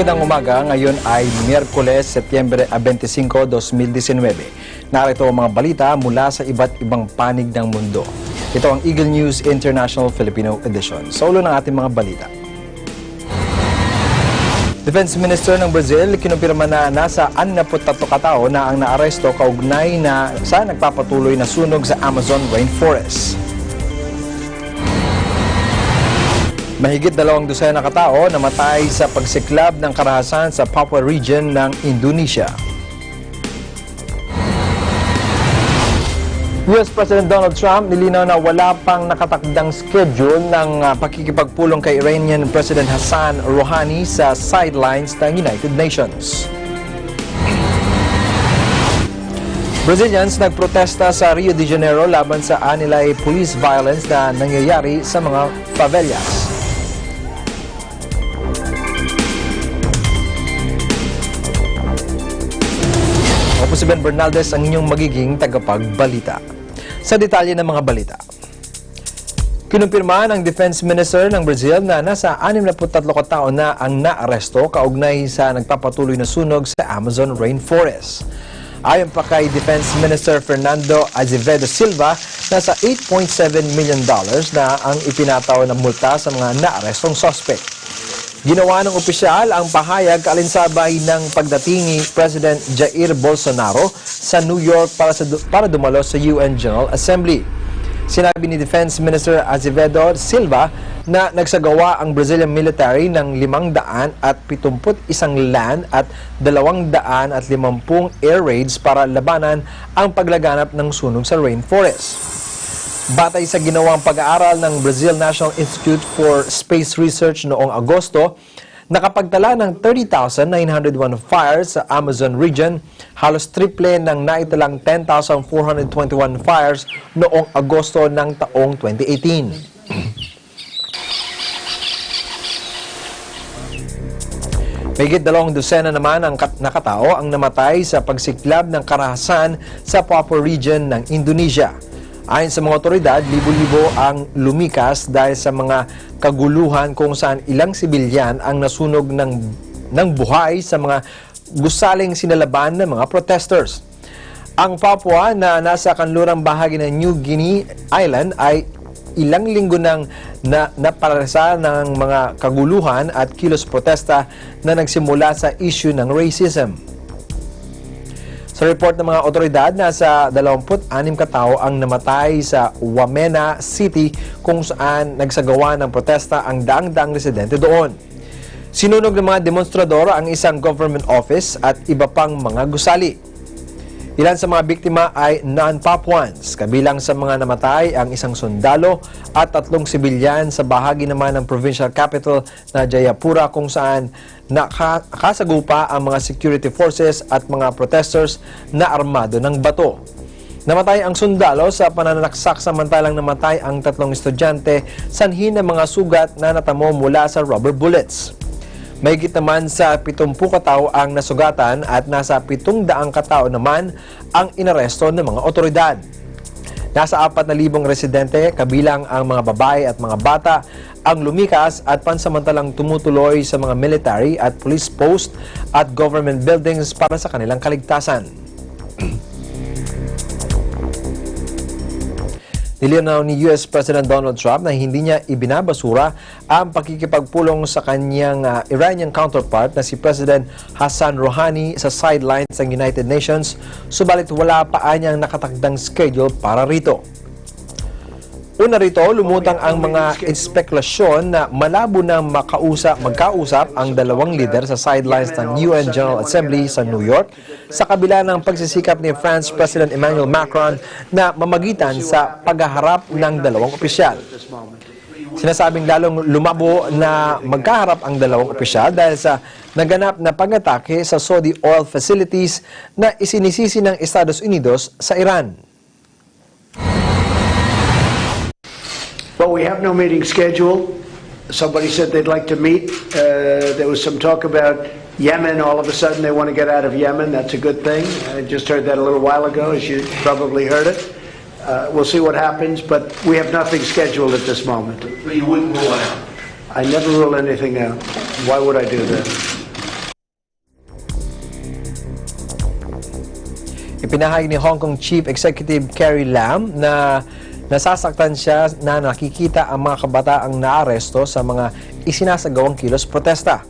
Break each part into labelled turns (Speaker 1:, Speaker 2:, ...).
Speaker 1: Magandang umaga, ngayon ay Miyerkules, Setyembre 25, 2019. Narito ang mga balita mula sa iba't ibang panig ng mundo. Ito ang Eagle News International Filipino Edition. Sa ulo ng ating mga balita. Defense Minister ng Brazil, kinumpirma na nasa 63 katao na ang naaresto kaugnay na sa nagpapatuloy na sunog sa Amazon rainforest. Mahigit 200 katao namatay sa pagsiklab ng karahasan sa Papua region ng Indonesia. US President Donald Trump nilinaw na wala pang nakatakdang schedule ng pakikipagpulong kay Iranian President Hassan Rouhani sa sidelines ng United Nations. Brazilians nagprotesta sa Rio de Janeiro laban sa anilay police violence na nangyayari sa mga favelas. Ako si Ben Bernaldez, ang inyong magiging tagapagbalita. Sa detalye ng mga balita. Kinumpirma ng Defense Minister ng Brazil na nasa 63 katao na ang naaresto kaugnay sa nagpapatuloy na sunog sa Amazon rainforest. Ayon pa kay Defense Minister Fernando Azevedo Silva, nasa $8.7 million na ang ipinataw na multa sa mga naarestong suspect. Ginawa ng opisyal ang pahayag kaalinsabay ng pagdating ni President Jair Bolsonaro sa New York para dumalo sa UN General Assembly. Sinabi ni Defense Minister Azevedo Silva na nagsagawa ang Brazilian military ng 571 land at 250 air raids para labanan ang paglaganap ng sunog sa rainforest. Batay sa ginawang pag-aaral ng Brazil National Institute for Space Research noong Agosto, nakapagtala ng 30,901 fires sa Amazon region, halos triple ng naitalang 10,421 fires noong Agosto ng taong 2018. Mahigit 200 naman ang nakatao ang namatay sa pagsiklab ng karahasan sa Papua region ng Indonesia. Ayon sa mga otoridad, libo-libo ang lumikas dahil sa mga kaguluhan kung saan ilang sibilyan ang nasunog ng buhay sa mga gusaling sinalaban ng mga protesters. Ang Papua na nasa kanlurang bahagi ng New Guinea Island ay ilang linggo nang naparasa ng mga kaguluhan at kilos protesta na nagsimula sa issue ng racism. Sa report ng mga otoridad, nasa 26 katao ang namatay sa Wamena City kung saan nagsagawa ng protesta ang daang-daang residente doon. Sinunog ng mga demonstrador ang isang government office at iba pang mga gusali. Ilan sa mga biktima ay non-Papuans. Kabilang sa mga namatay ang isang sundalo at 3 sibilyan sa bahagi naman ng provincial capital na Jayapura kung saan nakasagupa ang mga security forces at mga protesters na armado ng bato. Namatay ang sundalo sa pananaksak samantalang namatay ang 3 estudyante sanhi ng mga sugat na natamo mula sa rubber bullets. Mahigit naman sa 70 katao ang nasugatan at nasa 700 katao naman ang inaresto ng mga otoridad. Nasa 4,000 residente, kabilang ang mga babae at mga bata, ang lumikas at pansamantalang tumutuloy sa mga military at police post at government buildings para sa kanilang kaligtasan. Nilinaw ni US President Donald Trump na hindi niya ibinabasura ang pakikipagpulong sa kanyang Iranian counterpart na si President Hassan Rouhani sa sidelines ng United Nations, subalit wala pa anyang nakatakdang schedule para rito. Una rito, lumutang ang mga espekulasyon na malabo na magkausap ang dalawang lider sa sidelines ng UN General Assembly sa New York sa kabila ng pagsisikap ni France President Emmanuel Macron na mamagitan sa paghaharap ng dalawang opisyal. Sinasabing lalong lumabo na magkaharap ang dalawang opisyal dahil sa naganap na pag-atake sa Saudi oil facilities na isinisisi ng Estados Unidos sa Iran.
Speaker 2: Well, we have no meeting scheduled. Somebody said they'd like to meet. There was some talk about Yemen. All of a sudden, they want to get out of Yemen. That's a good thing. I just heard that a little while ago, as you probably heard it. We'll see what happens, but we have nothing scheduled at this moment.
Speaker 3: So you wouldn't rule it out?
Speaker 2: I never rule anything out. Why would I do that?
Speaker 1: Ipinahayag ni Hong Kong Chief Executive Carrie Lam na nasasaktan siya na nakikita ang mga kabataang naaresto sa mga isinasagawang kilos protesta.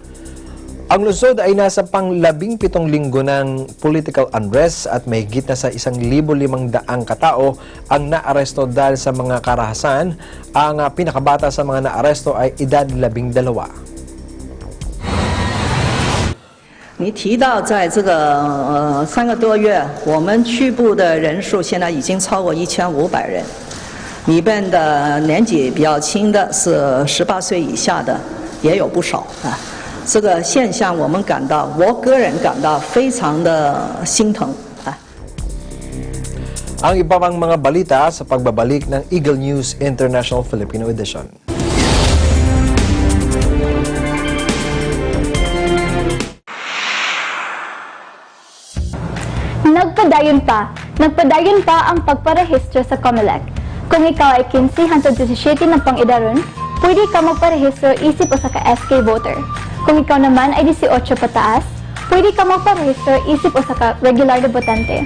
Speaker 1: Ang lungsod ay nasa pang-17 linggo ng political unrest at mahigit na sa 1,500 katao ang naaresto dahil sa mga karahasan. Ang pinakabata sa mga naaresto ay edad 12.
Speaker 3: 你提到在这个3个多月，我们拘捕的人数现在已经超过1500人，里边的年纪比较轻的是18岁以下的也有不少啊。这个现象我个人感到非常的心疼啊。
Speaker 1: Ang iba pang mga balita sa pagbabalik ng Eagle News International Filipino Edition.
Speaker 4: Nagpadayon pa ang pagparehistro sa COMELEC. Kung ikaw ay 15 hangtod 17 ng pang-idaron, pwede ka magparehistro isip o sa ka-SK voter. Kung ikaw naman ay 18 pataas, pwede ka magparehistro isip o sa ka-regular na botante.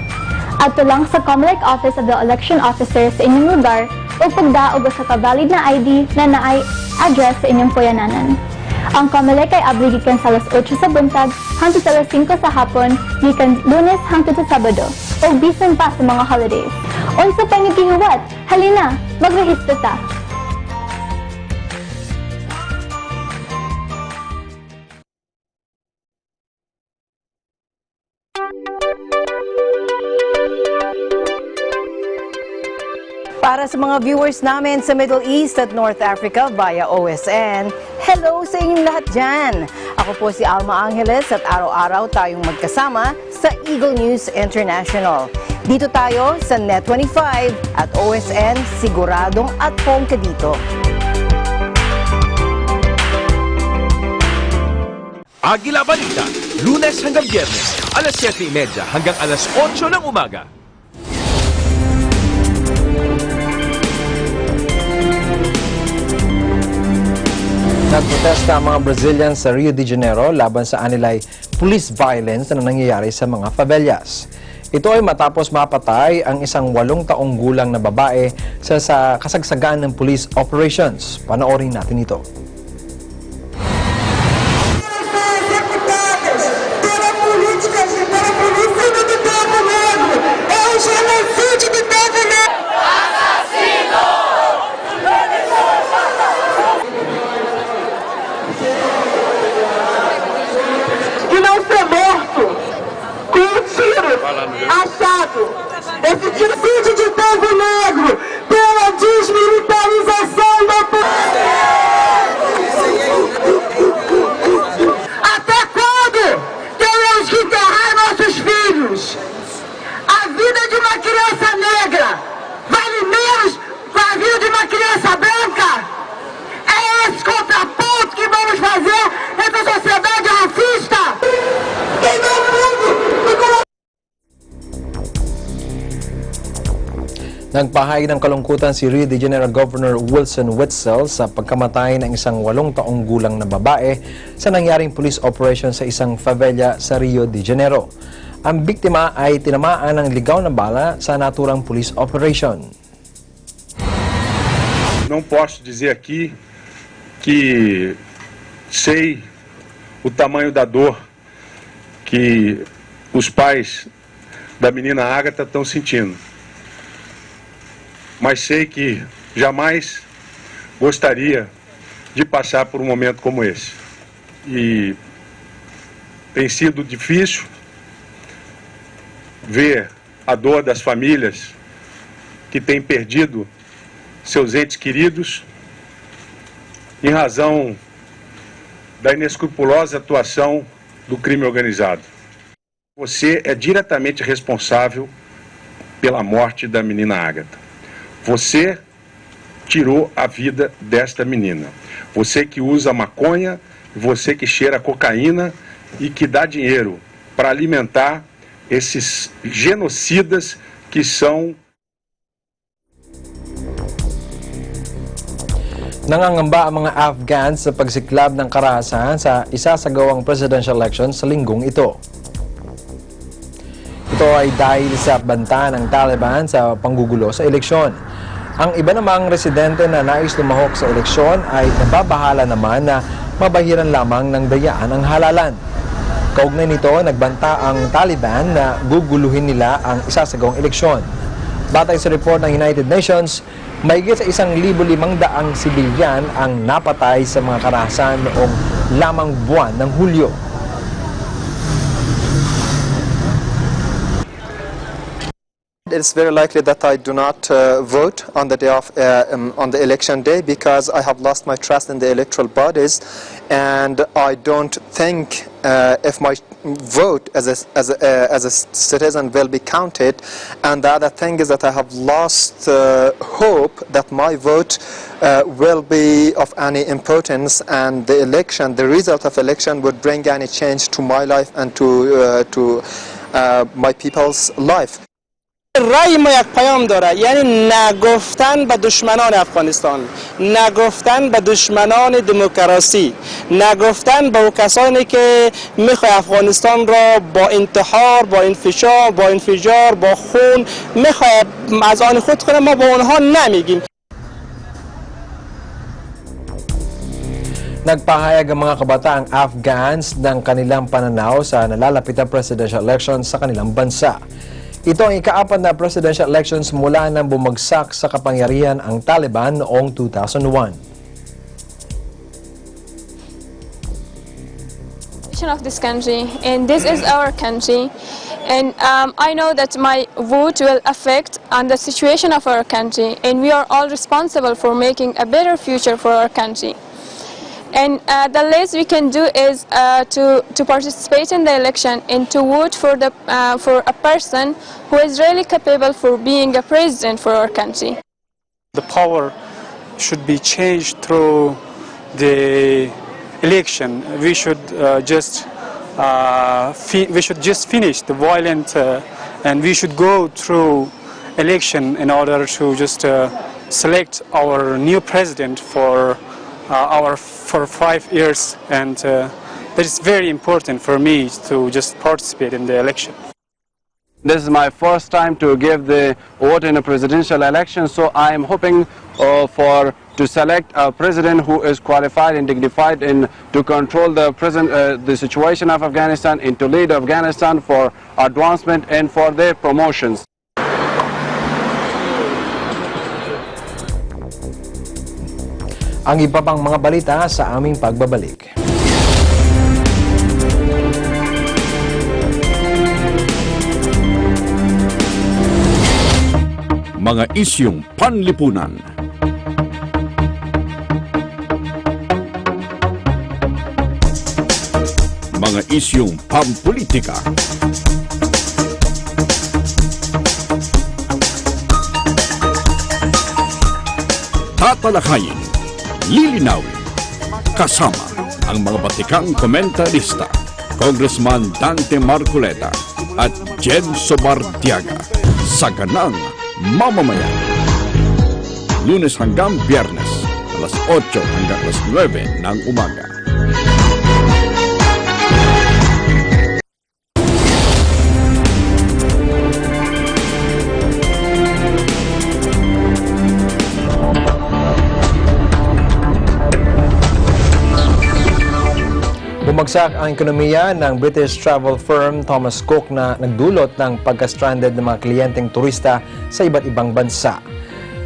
Speaker 4: Adto lang sa COMELEC Office of the Election Officer sa inyong lugar o pagdaog sa ka-valid na ID na naay address sa inyong puyananan. Ang COMELEC ay abli gikan sa alas 8 sa buntag hangtod sa alas 5 sa hapon gikan Lunes hangtod sa Sabado o bisan pa sa mga holidays. Unsa pa nga gihuwat? Halina, magrehistro ta.
Speaker 5: Para sa mga viewers namin sa Middle East at North Africa via OSN, hello sa inyong lahat dyan! Ako po si Alma Angeles at araw-araw tayong magkasama sa Eagle News International. Dito tayo sa Net25 at OSN, siguradong at home ka dito.
Speaker 6: Agila Balita, Lunes hanggang Biyernes, alas 7:30 hanggang alas 8 ng umaga.
Speaker 1: Nagprotesta ang mga Brazilians sa Rio de Janeiro laban sa anilay police violence na nangyayari sa mga favelas. Ito ay matapos mapatay ang isang 8 taong gulang na babae sa kasagsagan ng police operations. Panoorin natin ito.
Speaker 7: Achado esse genocídio de povo negro pela desmilitarização da Até quando teremos que enterrar nossos filhos? A vida de uma criança negra vale menos que a vida de uma criança branca? É esse contraponto que vamos fazer nessa sociedade racista?
Speaker 1: Nagpahayag ng kalungkutan si Rio de Janeiro Governor Wilson Witzel sa pagkamatay ng isang 8 taong gulang na babae sa nangyaring police operation sa isang favela sa Rio de Janeiro. Ang biktima ay tinamaan ng ligaw na bala sa naturang police operation.
Speaker 8: Não posso dizer aqui que sei o tamanho da dor que os pais da menina Ágata estão sentindo. Mas sei que jamais gostaria de passar por um momento como esse. E tem sido difícil ver a dor das famílias que têm perdido seus entes queridos em razão da inescrupulosa atuação do crime organizado. Você é diretamente responsável pela morte da menina Ágata. Você tirou a vida desta menina. Você que usa maconha, você que cheira cocaína e que dá dinheiro para alimentar esses genocidas que são...
Speaker 1: Nangangamba ang mga Afghans sa pagsiklab ng karahasan sa isasagawang presidential election sa linggong ito. Ito ay dahil sa banta ng Taliban sa panggugulo sa eleksyon. Ang iba namang residente na nais lumahok sa eleksyon ay nababahala naman na mabahiran lamang ng dayaan ang halalan. Kaugnay nito, nagbanta ang Taliban na guguluhin nila ang isasagawang eleksyon. Batay sa report ng United Nations, mahigit sa 1,500 sibilyan ang napatay sa mga karahasan noong lamang buwan ng Hulyo.
Speaker 9: It's very likely that I do not vote on the day of on the election day because I have lost my trust in the electoral bodies, and I don't think if my vote as a citizen will be counted. And the other thing is that I have lost hope that my vote will be of any importance, and the result of election would bring any change to my life and to my people's life.
Speaker 10: رأی ما یک پیام داره، یعنی نگفتن به دشمنان افغانستان، نگفتن به دشمنان دموکراسی، نگفتن به کسانی که میخواه افغانستان را با انتحار، با انفجار، با خون میخواه از آن خود کنه. ما با اونها نمیگیم.
Speaker 1: Nagpahayag ang mga kabataang Afghans ng kanilang pananaw sa nalalapit na presidential elections sa kanilang bansa. Ito ang ika-4 na presidential elections mula nang bumagsak sa kapangyarihan ang Taliban noong 2001.
Speaker 11: Of this country, and this is our country, and I know that my vote will affect on the situation of our country, and we are all responsible for making a better future for our country. And the least we can do is to participate in the election and to vote for a person who is really capable for being a president for our country.
Speaker 10: The power should be changed through the election. We should just finish the violent, and we should go through election in order to just select our new president for 5 years, and that is very important for me to just participate in the election.
Speaker 12: This is my first time to give the vote in a presidential election, so I am hoping to select a president who is qualified and dignified to control the situation of Afghanistan and to lead Afghanistan for advancement and for their promotions.
Speaker 1: Ang iba pang mga balita sa aming pagbabalik.
Speaker 6: Mga isyung panlipunan. Mga isyung pampolitika. Tatalakayin, lilinawin, kasama ang mga batikang komentarista, Congressman Dante Marcoleta at Jen Sobartiaga sa Ganang Mamamayan. Lunes hanggang Biyernes, alas 8 hanggang alas 9 ng umaga.
Speaker 1: Bumagsak ang ekonomiya ng British travel firm Thomas Cook na nagdulot ng pagka-stranded ng mga kliyenteng turista sa iba't ibang bansa.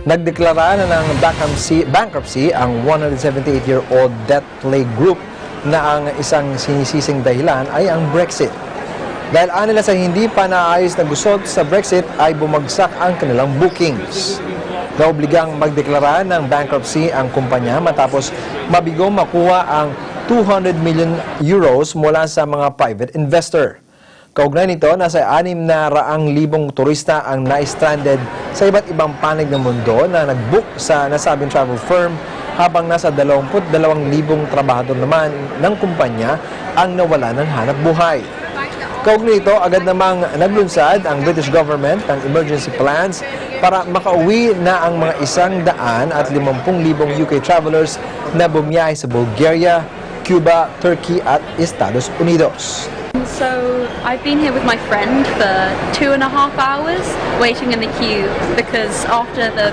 Speaker 1: Nagdeklara na ng bankruptcy ang 178-year-old debt plague group na ang isang sinisising dahilan ay ang Brexit. Dahil anila sa hindi pa naayos na gusot sa Brexit ay bumagsak ang kanilang bookings. Naobligang magdeklara ng bankruptcy ang kumpanya matapos mabigo makuha ang 200 million euros mula sa mga private investor. Kaugnay nito, nasa 600,000 turista ang na-stranded sa iba't ibang panig ng mundo na nag-book sa nasabing travel firm, habang nasa 22,000 trabahador naman ng kumpanya ang nawala ng hanap buhay. Kaugnay nito, agad namang naglunsad ang British government ng emergency plans para makauwi na ang mga 150,000 UK travelers na bumiyahe sa Bulgaria, Cuba, Turkey at Estados Unidos.
Speaker 13: So I've been here with my friend for 2.5 hours waiting in the queue because after the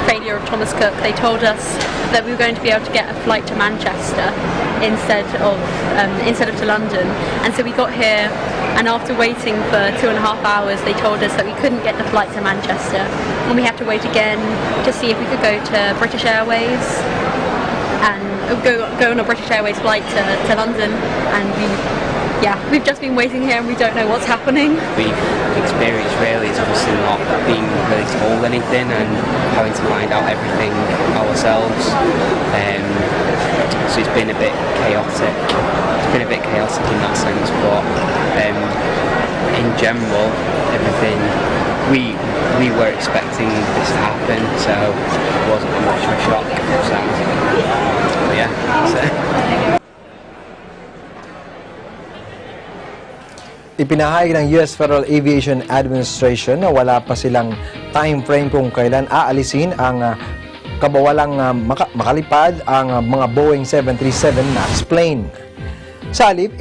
Speaker 13: failure of Thomas Cook they told us that we were going to be able to get a flight to Manchester instead of to London, and so we got here, and after waiting for 2.5 hours they told us that we couldn't get the flight to Manchester and we had to wait again to see if we could go to British Airways and go on a British Airways flight to London, and we've just been waiting here and we don't know what's happening.
Speaker 14: We've experienced really is obviously not being really told anything and having to find out everything ourselves. So it's been a bit chaotic. It's been a bit chaotic in that sense, but in general, everything we were expecting this to happen, so it wasn't much of a shock. So yeah, that's it.
Speaker 1: Ipinahayag ng US Federal Aviation Administration na wala pa silang time frame kung kailan aalisin ang kabawalang makalipad ang mga Boeing 737 MAX plane. Sa halip,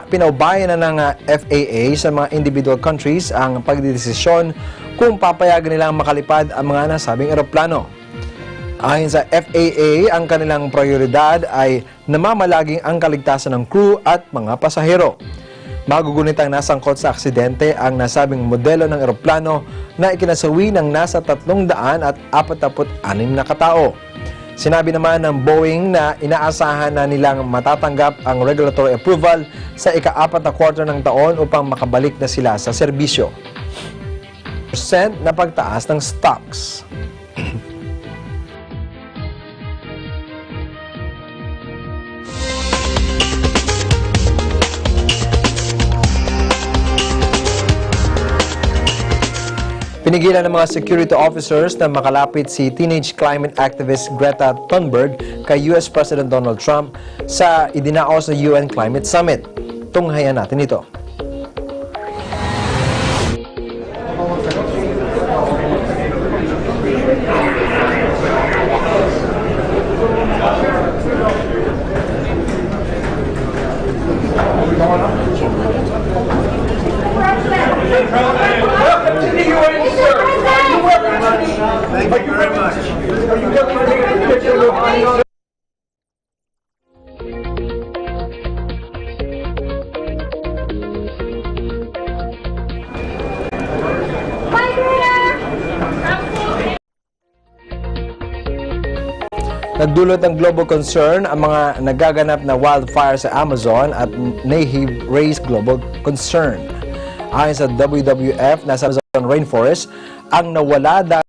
Speaker 1: pinaubayan na ng FAA sa mga individual countries ang pagdidesisyon kung papayagan nilang makalipad ang mga nasabing eroplano. Ayon sa FAA, ang kanilang prioridad ay namamalaging ang kaligtasan ng crew at mga pasahero. Magugunit ang nasangkot sa aksidente ang nasabing modelo ng eroplano na ikinasawi ng nasa 346 na katao. Sinabi naman ng Boeing na inaasahan na nilang matatanggap ang regulatory approval sa ika-4 na quarter ng taon upang makabalik na sila sa serbisyo. % na pagtaas ng stocks. Pinigilan ng mga security officers na makalapit si teenage climate activist Greta Thunberg kay US President Donald Trump sa idinaos na UN Climate Summit. Tunghayan natin ito.
Speaker 2: Thank you very much.
Speaker 1: Nagdulot ng global concern ang mga nagaganap na wildfire sa Amazon at nahiv raised global concern. Ayon sa WWF, nasa Amazon rainforest ang nawala dahil